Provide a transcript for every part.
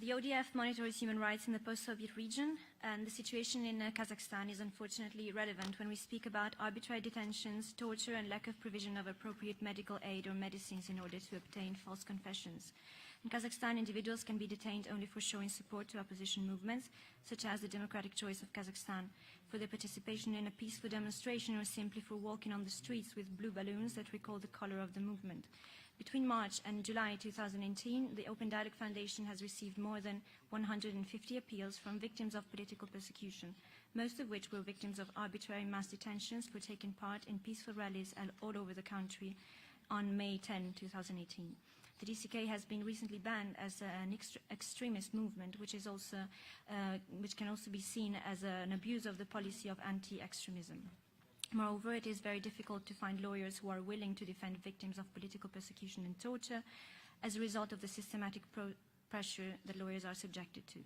The ODF monitors human rights in the post-Soviet region, and the situation in Kazakhstan is unfortunately relevant when we speak about arbitrary detentions, torture, and lack of provision of appropriate medical aid or medicines in order to obtain false confessions. In Kazakhstan, individuals can be detained only for showing support to opposition movements, such as the Democratic Choice of Kazakhstan, for their participation in a peaceful demonstration, or simply for walking on the streets with blue balloons that recall the color of the movement. Between March and July 2018, the Open Dialogue Foundation has received more than 150 appeals from victims of political persecution, most of which were victims of arbitrary mass detentions for taking part in peaceful rallies all over the country on May 10, 2018. The DCK has been recently banned as an extremist movement, which can also be seen as an abuse of the policy of anti-extremism. Moreover, it is very difficult to find lawyers who are willing to defend victims of political persecution and torture as a result of the systematic pressure that lawyers are subjected to.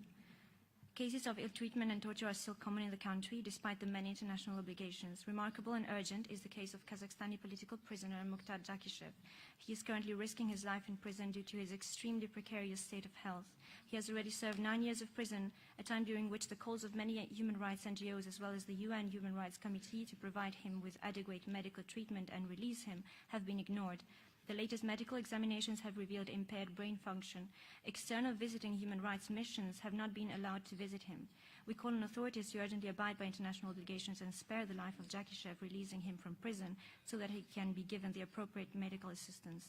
Cases of ill treatment and torture are still common in the country, despite the many international obligations. Remarkable and urgent is the case of Kazakhstani political prisoner Mukhtar Jakishev. He is currently risking his life in prison due to his extremely precarious state of health. He has already served 9 years of prison, a time during which the calls of many human rights NGOs as well as the UN Human Rights Committee to provide him with adequate medical treatment and release him have been ignored. The latest medical examinations have revealed impaired brain function. External visiting human rights missions have not been allowed to visit him. We call on authorities to urgently abide by international obligations and spare the life of Jakishev, releasing him from prison so that he can be given the appropriate medical assistance.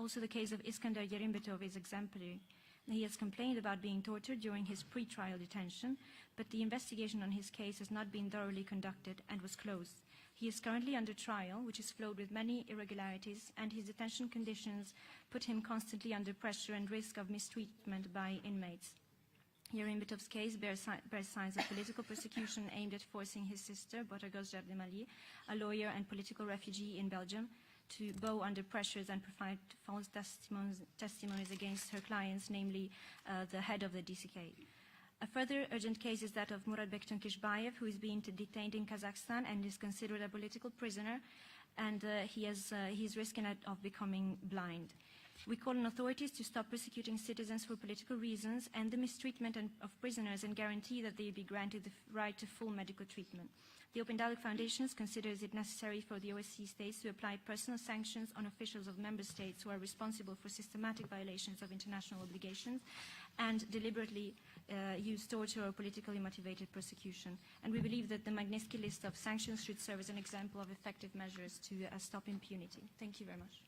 Also, the case of Iskandar Yerimbetov is exemplary. He has complained about being tortured during his pre-trial detention, but the investigation on his case has not been thoroughly conducted and was closed. He is currently under trial, which is flowed with many irregularities, and his detention conditions put him constantly under pressure and risk of mistreatment by inmates. Yerimbetov's case bears signs of political persecution aimed at forcing his sister, Botargoz Jardemali, a lawyer and political refugee in Belgium, to bow under pressures and provide false testimonies against her clients, namely the head of the DCK. A further urgent case is that of Muratbek Tunkishbayev, who is being detained in Kazakhstan and is considered a political prisoner, and he is risking of becoming blind. We call on authorities to stop persecuting citizens for political reasons and the mistreatment of prisoners, and guarantee that they be granted the right to full medical treatment. The Open Dialogue Foundation considers it necessary for the OSCE states to apply personal sanctions on officials of member states who are responsible for systematic violations of international obligations and deliberately use torture or politically motivated persecution. And we believe that the Magnitsky list of sanctions should serve as an example of effective measures to stop impunity. Thank you very much.